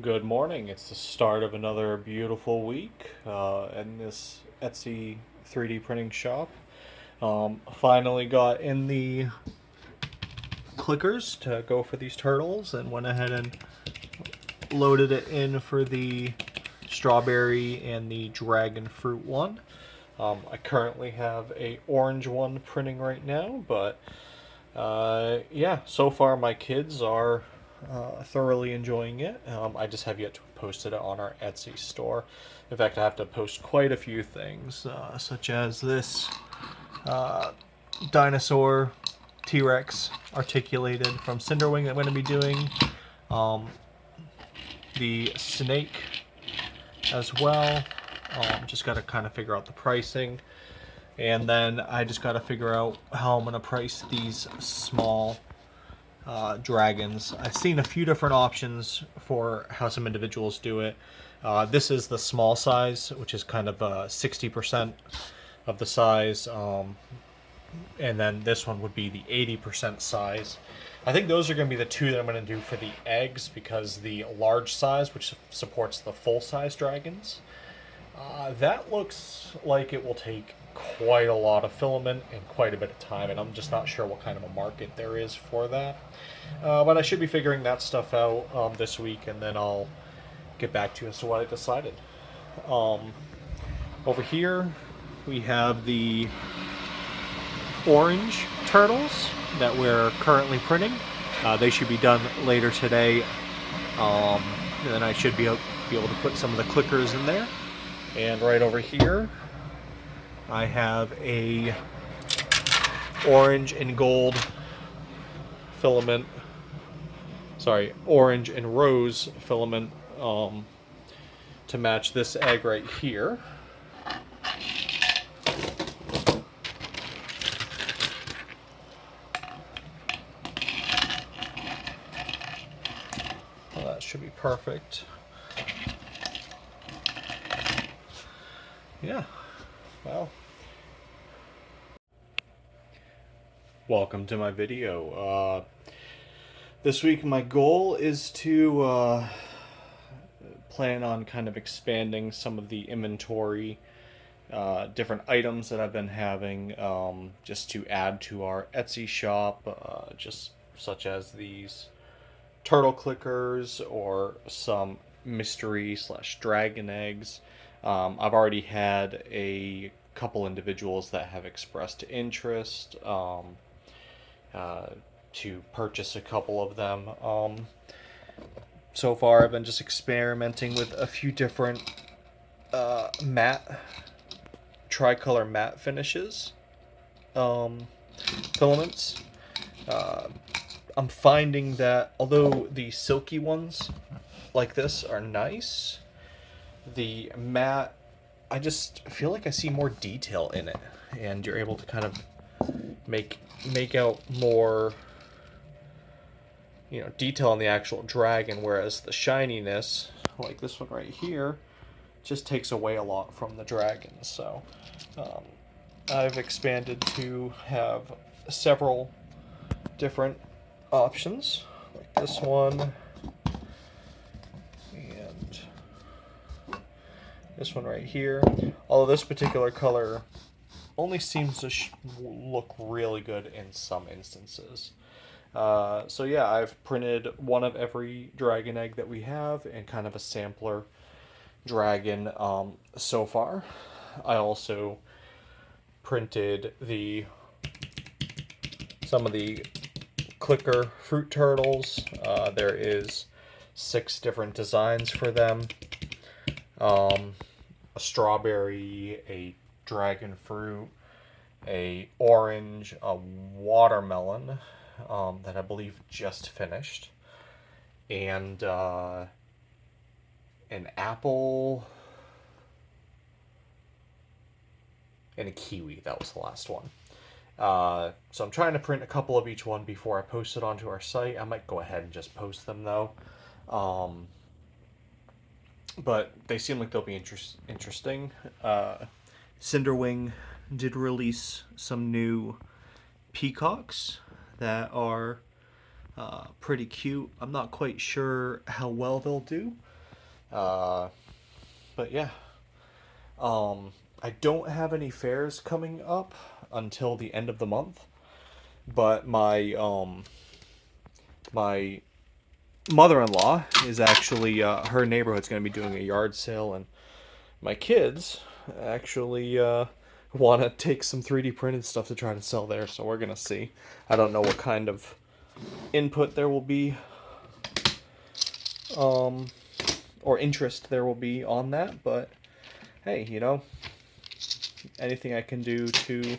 Good morning. It's the start of another beautiful week in this Etsy 3D printing shop. Finally got in the clickers to go for these turtles and went ahead and loaded it in for the strawberry and the dragon fruit one. I currently have a orange one printing right now, but yeah, so far my kids are thoroughly enjoying it. I just have yet to post it on our Etsy store. In fact, I have to post quite a few things, such as this uh, dinosaur T-Rex articulated from Cinderwing that I'm going to be doing. Um, the snake as well. Just got to kind of figure out the pricing. And then I just got to figure out how I'm going to price these small dragons. I've seen a few different options for how some individuals do it. This is the small size, which is kind of 60% of the size. And then this one would be the 80% size. I think those are going to be the two that I'm going to do for the eggs because the large size, which supports the full size dragons, that looks like it will take quite a lot of filament and quite a bit of time, and I'm just not sure what kind of a market there is for that. But I should be figuring that stuff out this week, and then I'll get back to you as to what I decided. Um, Over here, we have the orange turtles that we're currently printing. They should be done later today, and then I should be able to put some of the clickers in there. And right over here, I have a orange and gold filament. Sorry, orange and rose filament to match this egg right here. Well, that should be perfect. Yeah. Well, welcome to my video. This week my goal is to plan on kind of expanding some of the inventory, different items that I've been having, just to add to our Etsy shop, just such as these turtle clickers or some mystery slash dragon eggs. I've already had a couple individuals that have expressed interest uh, to purchase a couple of them. So far, I've been just experimenting with a few different matte, tricolor matte finishes, um, filaments. Uh, I'm finding that although the silky ones like this are nice, the matte, I just feel like I see more detail in it, and you're able to kind of make out more, detail on the actual dragon, whereas the shininess, like this one right here, just takes away a lot from the dragon. So um, I've expanded to have several different options, like this one and this one right here. Although this particular color only seems to look really good in some instances. So yeah, I've printed one of every dragon egg that we have and kind of a sampler dragon so far. I also printed some of the clicker fruit turtles. There is 6 different designs for them. A strawberry, a dragon fruit, a orange, a watermelon that I believe just finished, and an apple, and a kiwi. That was the last one. So I'm trying to print a couple of each one before I post it onto our site. I might go ahead and just post them though. But they seem like they'll be interesting. Cinderwing did release some new peacocks that are Pretty cute. I'm not quite sure how well they'll do. But yeah. I don't have any fairs coming up until the end of the month. But my mother-in-law is actually her neighborhood's going to be doing a yard sale, and my kids actually want to take some 3D printed stuff to try to sell there, so we're going to see. I don't know what kind of input there will be or interest there will be on that, but hey, you know, anything I can do to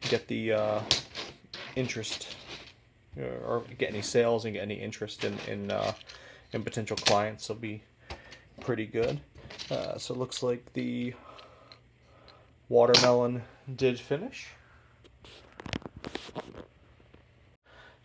get the interest or get any sales and get any interest in potential clients will be pretty good. So it looks like the watermelon did finish.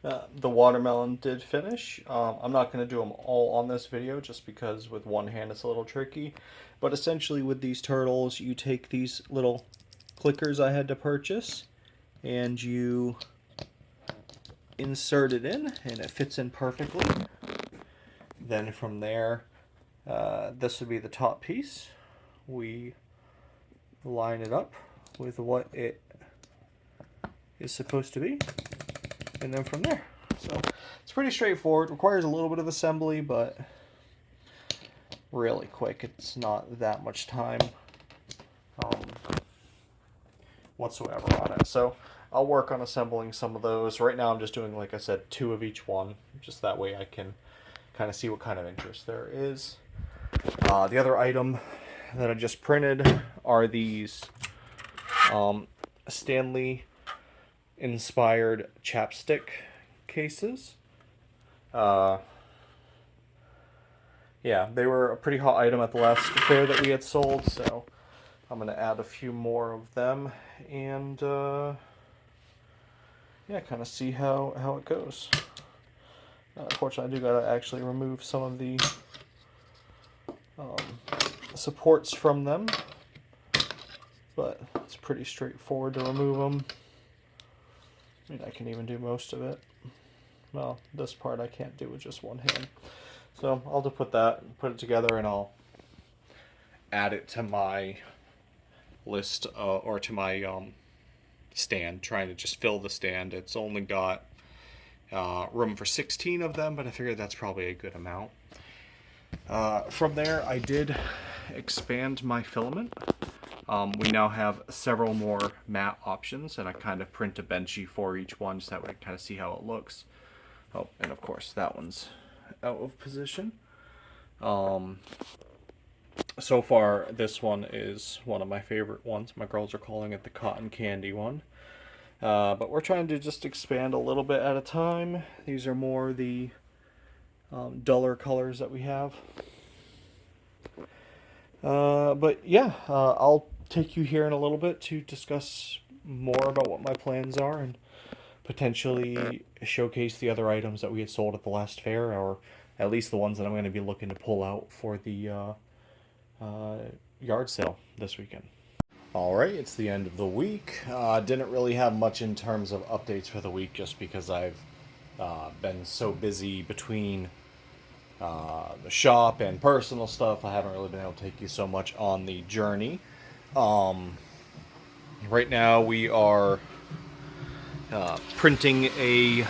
The watermelon did finish. I'm not going to do them all on this video just because with one hand it's a little tricky. But essentially with these turtles, you take these little clickers I had to purchase and you insert it in and it fits in perfectly. Then from there, this would be the top piece. We line it up with what it is supposed to be, and then from there. So it's pretty straightforward. Requires a little bit of assembly, but really quick. It's not that much time whatsoever on it. So I'll work on assembling some of those. Right now I'm just doing, like I said, 2 of each one, just that way I can kind of see what kind of interest there is. The other item that I just printed are these Stanley inspired chapstick cases. Yeah, they were a pretty hot item at the last fair that we had sold, so I'm going to add a few more of them and yeah, kind of see how it goes. Unfortunately, I do got to actually remove some of the supports from them, but it's pretty straightforward to remove them. I mean, I can even do most of it. Well, this part I can't do with just one hand. So I'll just put it together, and I'll add it to my list or to my stand, trying to just fill the stand. It's only got room for 16 of them, but I figured that's probably a good amount. From there, I did expand my filament. We now have several more matte options, and I kind of print a benchy for each one so that way I kind of see how it looks. Oh, and of course that one's out of position. So far, this one is one of my favorite ones. My girls are calling it the cotton candy one. But we're trying to just expand a little bit at a time. These are more the duller colors that we have. But yeah, I'll take you here in a little bit to discuss more about what my plans are and potentially showcase the other items that we had sold at the last fair, or at least the ones that I'm going to be looking to pull out for the yard sale this weekend. Alright, it's the end of the week. Didn't really have much in terms of updates for the week just because I've been so busy between the shop and personal stuff. I haven't really been able to take you so much on the journey. Right now we are printing a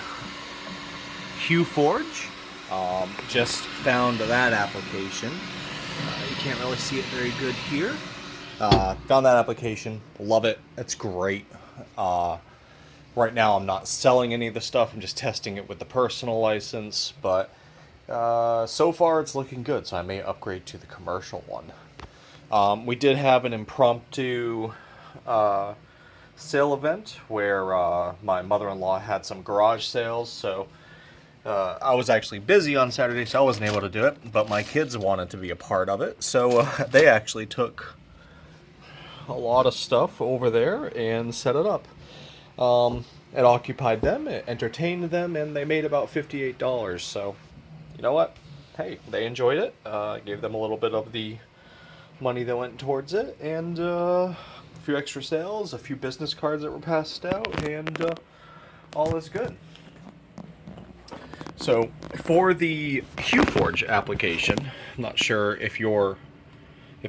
Hue Forge. Just found that application. You can't really see it very good here. Found that application. Love it. It's great. Right now I'm not selling any of the stuff. I'm just testing it with the personal license, but so far it's looking good, so I may upgrade to the commercial one. We did have an impromptu sale event where my mother-in-law had some garage sales, so I was actually busy on Saturday, so I wasn't able to do it, but my kids wanted to be a part of it, so they actually took a lot of stuff over there and set it up. It occupied them, it entertained them, and they made about $58, so you know what? Hey, they enjoyed it. Gave them a little bit of the money that went towards it, and a few extra sales, a few business cards that were passed out, and all is good. So for the Hue Forge application, I'm not sure if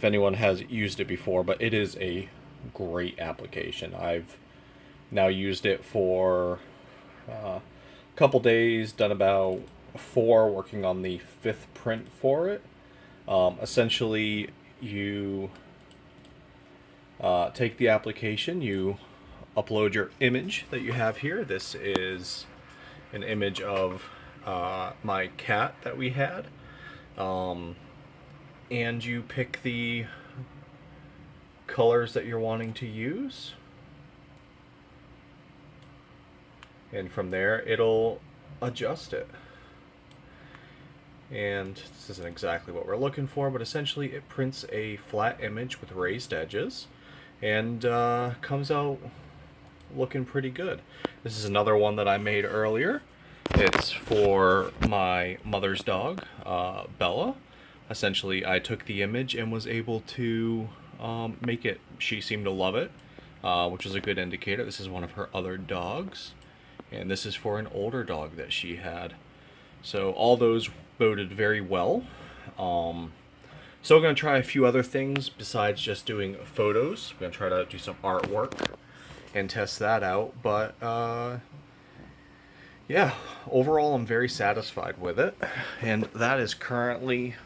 anyone has used it before, but it is a great application. I've now used it for a couple days, done about 4, working on the 5th print for it. Essentially, you take the application, you upload your image that you have here. This is an image of my cat that we had. And you pick the colors that you're wanting to use. And from there, it'll adjust it. And this isn't exactly what we're looking for, but essentially it prints a flat image with raised edges and comes out looking pretty good. This is another one that I made earlier. It's for my mother's dog, Bella. Essentially, I took the image and was able to make it. She seemed to love it, which is a good indicator. This is one of her other dogs, and this is for an older dog that she had. So all those boded very well. So we're going to try a few other things besides just doing photos. We're going to try to do some artwork and test that out. But yeah, overall I'm very satisfied with it. And that is currently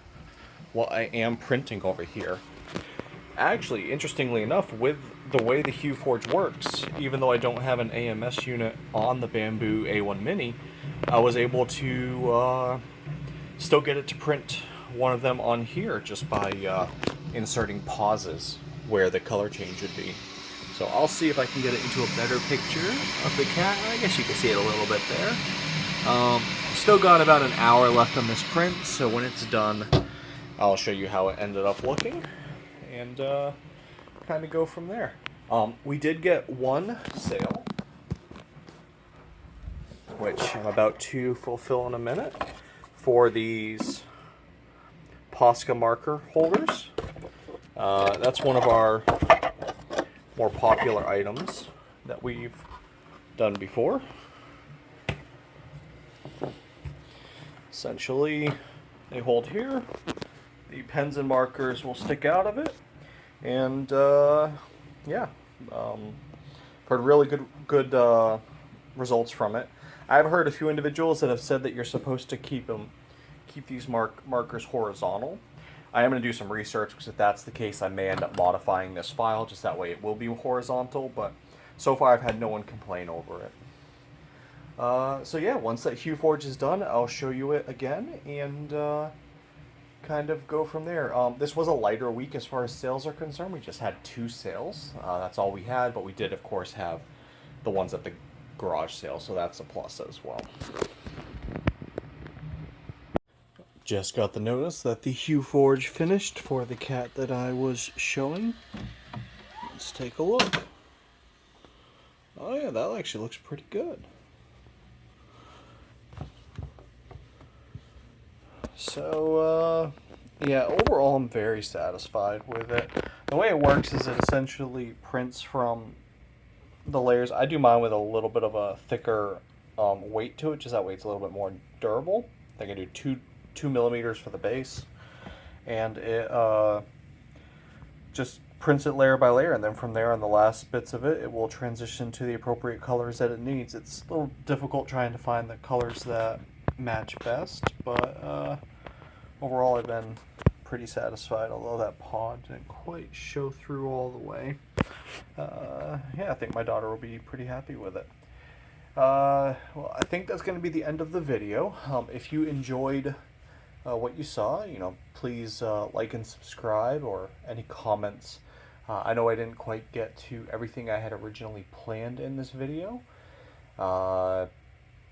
what I am printing over here. Actually, interestingly enough, with the way the Hue Forge works, even though I don't have an AMS unit on the Bambu A1 Mini, I was able to still get it to print one of them on here just by inserting pauses where the color change would be. So I'll see if I can get it into a better picture of the cat. I guess you can see it a little bit there. Still got about an hour left on this print, so when it's done, I'll show you how it ended up looking and kind of go from there. We did get one sale, which I'm about to fulfill in a minute, for these Posca marker holders. That's one of our more popular items that we've done before. Essentially, they hold here. The pens and markers will stick out of it, and yeah, heard really good results from it. I've heard a few individuals that have said that you're supposed to keep these markers horizontal. I am going to do some research, because if that's the case, I may end up modifying this file, just that way it will be horizontal, but so far I've had no one complain over it. So yeah, once that Hue Forge is done, I'll show you it again, and kind of go from there. This was a lighter week as far as sales are concerned. We just had 2 sales. That's all we had, but we did, of course, have the ones at the garage sale, so that's a plus as well. Just got the notice that the Hue Forge finished for the cat that I was showing. Let's take a look. Oh yeah, that actually looks pretty good. So, yeah, overall I'm very satisfied with it. The way it works is it essentially prints from the layers. I do mine with a little bit of a thicker weight to it, just that way it's a little bit more durable. I think I do 2 millimeters for the base, and it just prints it layer by layer, and then from there on the last bits of it, it will transition to the appropriate colors that it needs. It's a little difficult trying to find the colors that match best, but overall I've been pretty satisfied, although that paw didn't quite show through all the way. Yeah, I think my daughter will be pretty happy with it. Well, I think that's going to be the end of the video. If you enjoyed what you saw, please like and subscribe, or any comments. I know I didn't quite get to everything I had originally planned in this video,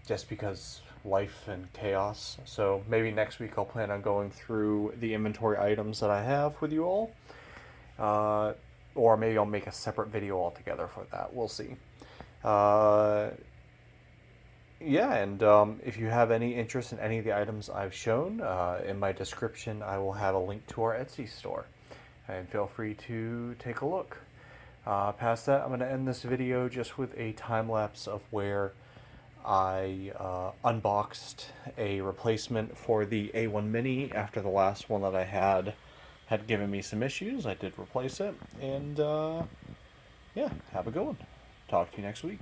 just because life and chaos. So maybe next week I'll plan on going through the inventory items that I have with you all, or maybe I'll make a separate video altogether for that. We'll see. Yeah, and if you have any interest in any of the items I've shown, in my description I will have a link to our Etsy store, and feel free to take a look. Past that, I'm going to end this video just with a time lapse of where I unboxed a replacement for the A1 Mini after the last one that I had given me some issues. I did replace it, and yeah, have a good one. Talk to you next week.